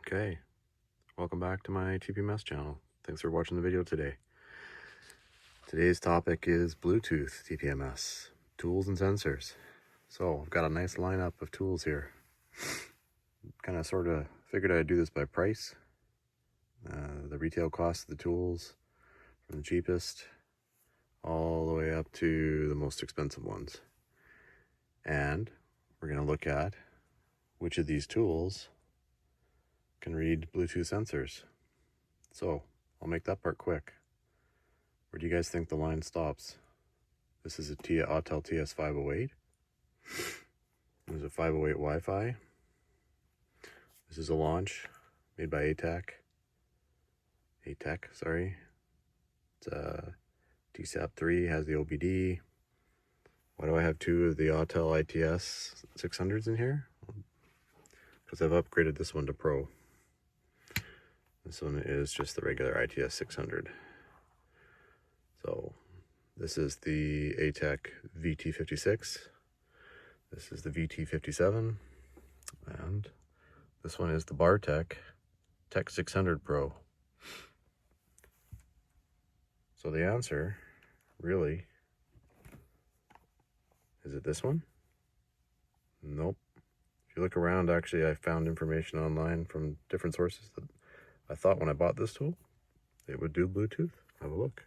Okay, welcome back to my TPMS channel. Thanks for watching the video today. Today's topic is Bluetooth TPMS, tools and sensors. So I've got a nice lineup of tools here. Kind of sort of figured I'd do this by price. The retail cost of the tools, from the cheapest all the way up to the most expensive ones. And we're going to look at which of these tools can read Bluetooth sensors. So I'll make that part quick. Where do you guys think the line stops? This is a Autel TS508. There's a 508 Wi-Fi. This is a launch made by ATEC. It's a TSAP3, has the OBD. Why do I have two of the Autel ITS 600s in here? Because I've upgraded this one to Pro. This one is just the regular ITS 600. So this is the ATEC VT56. This is the VT57. And this one is the Bartec Tech 600 Pro. So the answer, really, is it this one? Nope. If you look around, actually, I found information online from different sources that I thought when I bought this tool, it would do Bluetooth. Have a look.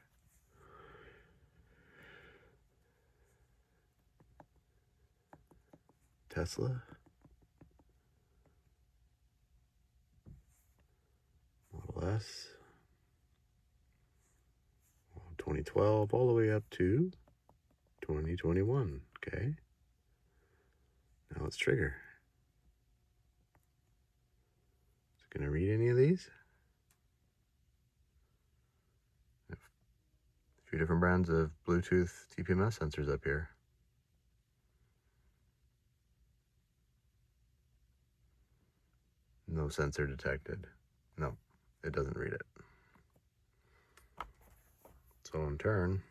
Tesla. Model S. 2012 all the way up to 2021. Okay. Now let's trigger. Is it going to read any of these? A few different brands of Bluetooth TPMS sensors up here. No sensor detected. No, it doesn't read it. So in turn,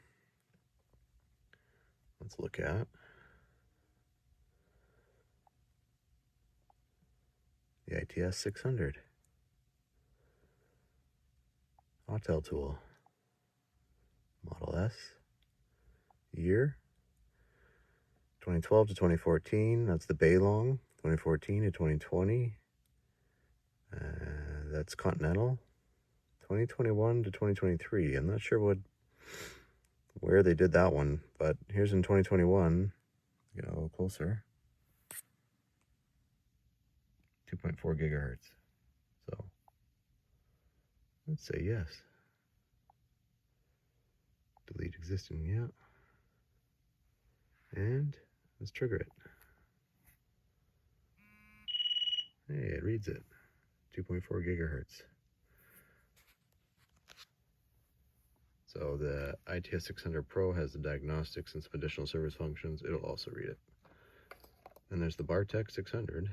let's look at the ITS 600 Autel tool. Model S. Year 2012 to 2014. That's the Baylong. 2014 to 2020. That's Continental. 2021 to 2023. I'm not sure where they did that one, but here's in 2021. Get a little closer. 2.4 gigahertz. So let's say yes. Delete existing, yeah. And let's trigger it. Hey, it reads it. 2.4 gigahertz. So the ITS 600 Pro has the diagnostics and some additional service functions. It'll also read it. And there's the Bartec 600.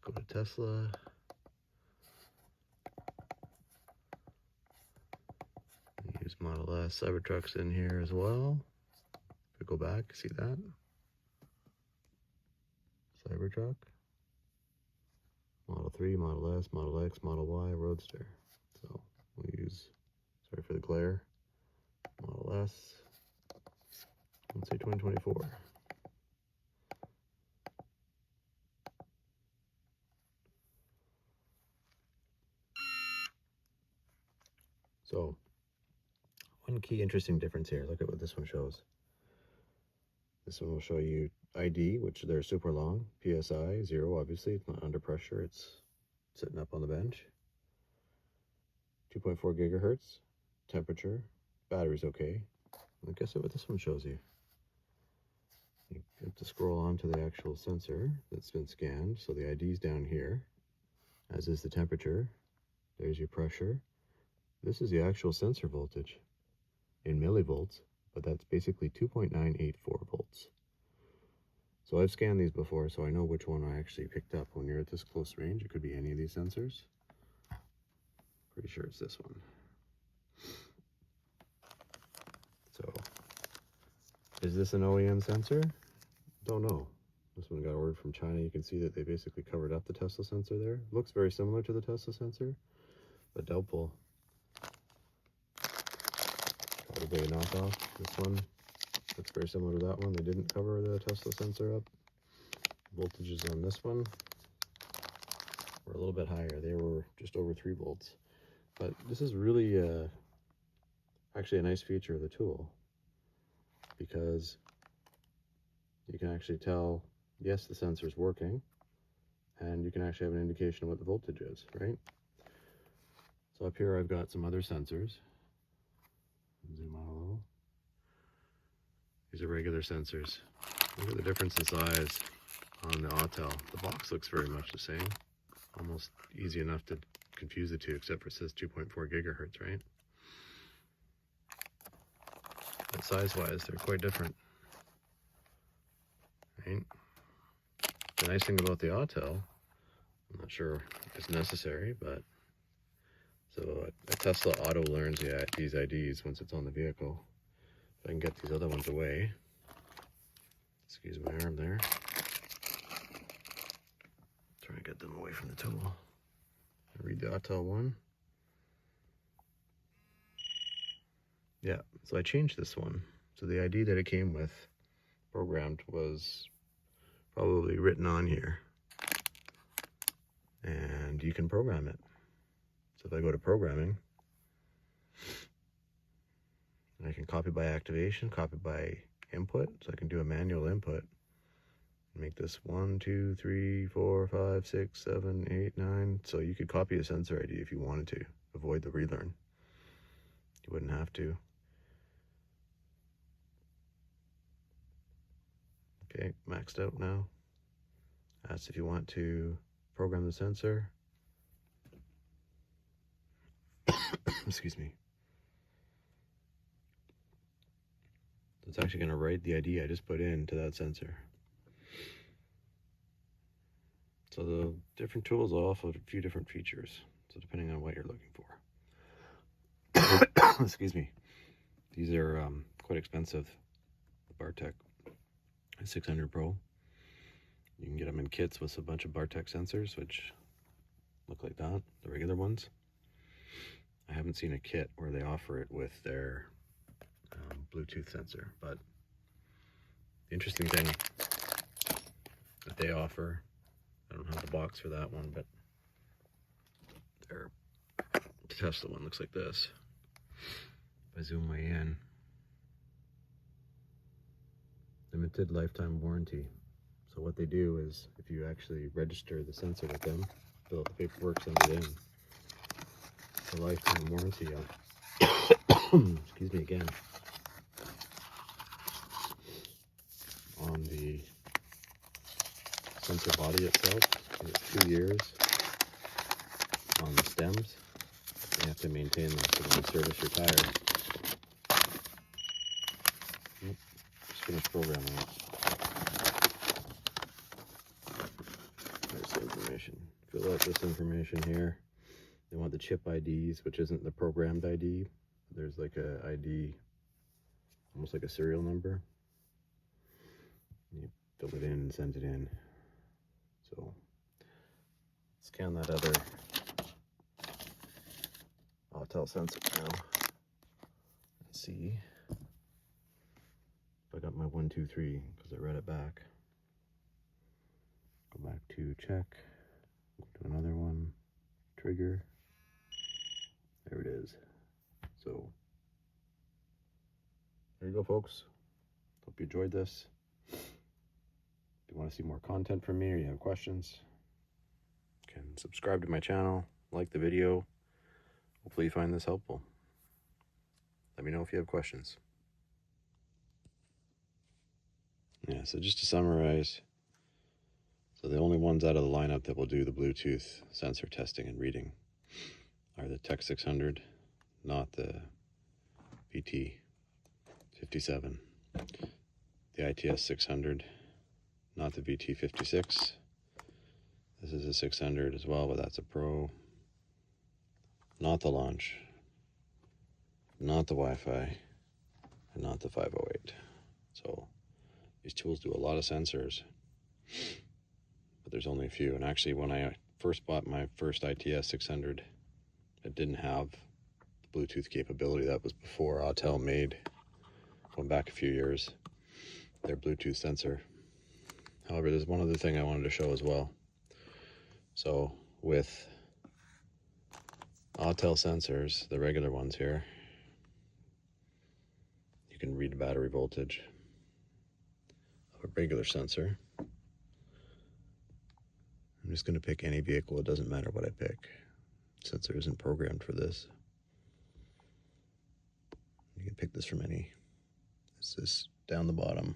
Go to Tesla. Use Model S Cybertrucks in here as well. If we go back, see that? Cybertruck. Model 3, Model S, Model X, Model Y, Roadster. So we'll use, sorry for the glare, Model S. Let's say 2024. So, one key interesting difference here. Look at what this one shows. This one will show you ID, which they're super long. PSI, 0, obviously. It's not under pressure. It's sitting up on the bench. 2.4 gigahertz. Temperature. Battery's okay. And guess what this one shows you? You have to scroll on to the actual sensor that's been scanned. So the ID's down here, as is the temperature. There's your pressure. This is the actual sensor voltage in millivolts, but that's basically 2.984 volts. So I've scanned these before, so I know which one I actually picked up. When you're at this close range, it could be any of these sensors. Pretty sure it's this one. So Is this an OEM sensor? Don't know. This one got ordered from China. You can see that they basically covered up the Tesla sensor there. Looks very similar to the Tesla sensor, but doubtful. Probably a knockoff. This one looks very similar to that one. They didn't cover the Tesla sensor up. Voltages on this one were a little bit higher. They were just over 3 volts. But this is really actually a nice feature of the tool, because you can actually tell, yes, the sensor's working, and you can actually have an indication of what the voltage is, right? So up here I've got some other sensors. Zoom out a little. These are regular sensors. Look at the difference in size on the Autel. The box looks very much the same. Almost easy enough to confuse the two, except for it says 2.4 gigahertz, right? But size-wise, they're quite different, right? The nice thing about the Autel, I'm not sure if it's necessary, but so a Tesla auto learns these IDs once it's on the vehicle. If I can get these other ones away, excuse my arm there, try and get them away from the tool. Read the Autel one. Yeah, so I changed this one. So the ID that it came with programmed was probably written on here, and you can program it. So if I go to programming, I can copy by activation, copy by input. So I can do a manual input. Make this 1, 2, 3, 4, 5, 6, 7, 8, 9. So you could copy a sensor ID if you wanted to. Avoid the relearn. You wouldn't have to. Okay, maxed out now. Asks if you want to program the sensor. Excuse me. So it's actually going to write the ID I just put into that sensor. So the different tools will offer a few different features, so depending on what you're looking for. Excuse me. These are quite expensive. The Bartek 600 Pro. You can get them in kits with a bunch of Bartek sensors, which look like that, the regular ones. I haven't seen a kit where they offer it with their Bluetooth sensor, but the interesting thing that they offer, I don't have the box for that one, but their Tesla one looks like this. If I zoom way in, limited lifetime warranty. So what they do is, if you actually register the sensor with them, fill out the paperwork, send it in, the lifetime warranty on, excuse me again, on the sensor body itself. It's 2 years on the stems. You have to maintain them so when you service your tire. Just finished programming it. There's the information. Fill out this information here. They want the chip IDs, which isn't the programmed ID. There's like a ID, almost like a serial number. You fill it in and send it in. So scan that other Autel sensor now. Let's see if I got my 1, 2, 3 because I read it back. Go back to check. Go to another one. Trigger. There it is. So there you go, folks. Hope you enjoyed this. If you want to see more content from me or you have questions, you can subscribe to my channel, like the video. Hopefully you find this helpful. Let me know if you have questions. Yeah, so just to summarize, so the only ones out of the lineup that will do the Bluetooth sensor testing and reading are the Tech 600, not the VT57. The ITS 600, not the VT56. This is a 600 as well, but that's a Pro. Not the Launch, not the Wi-Fi, and not the 508. So these tools do a lot of sensors, but there's only a few. And actually, when I first bought my first ITS 600, it didn't have the Bluetooth capability. That was before Autel made, going back a few years, their Bluetooth sensor. However, there's one other thing I wanted to show as well. So with Autel sensors, the regular ones here, you can read the battery voltage of a regular sensor. I'm just going to pick any vehicle. It doesn't matter what I pick. The sensor isn't programmed for this. You can pick this from any. It's this down the bottom.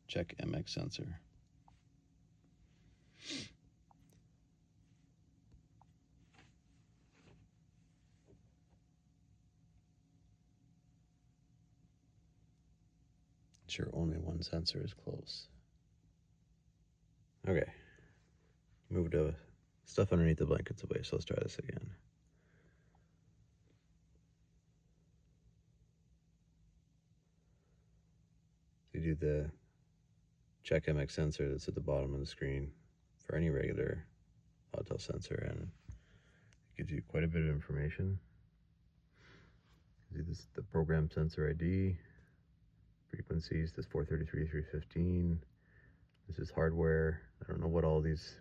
Check MX sensor. Sure, only one sensor is close. Okay. Move the stuff underneath the blankets away, so let's try this again. You do the check MX sensor that's at the bottom of the screen for any regular Autel sensor, and it gives you quite a bit of information. This is the program sensor ID, frequencies, this 433, 315. This is hardware. I don't know what all these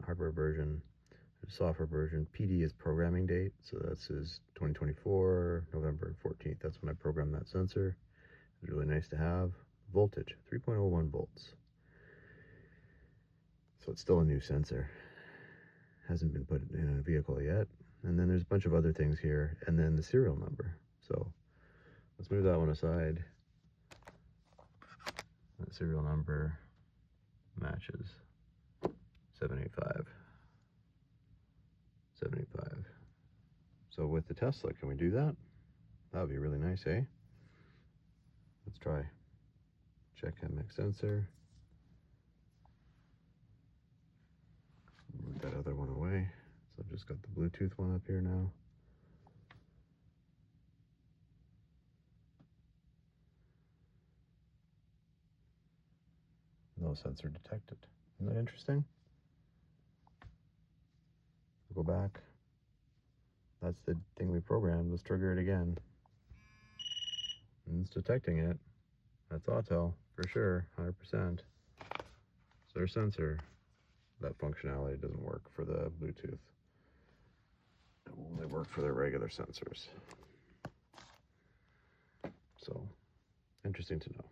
hardware version, software version. PD is programming date, so that's is 2024, November 14th. That's when I programmed that sensor. It's really nice to have. Voltage, 3.01 volts. So it's still a new sensor. Hasn't been put in a vehicle yet. And then there's a bunch of other things here, and then the serial number. So let's move that one aside. That serial number matches 785. 785. So with the Tesla, can we do that? That would be really nice, eh? Let's try. Check MX sensor. Move that other one away. So I've just got the Bluetooth one up here now. No sensor detected. Isn't that interesting? We'll go back. That's the thing we programmed. Let's trigger it again. And it's detecting it. That's Autel for sure, 100%. It's their sensor. That functionality doesn't work for the Bluetooth. It will only work for their regular sensors. So, interesting to know.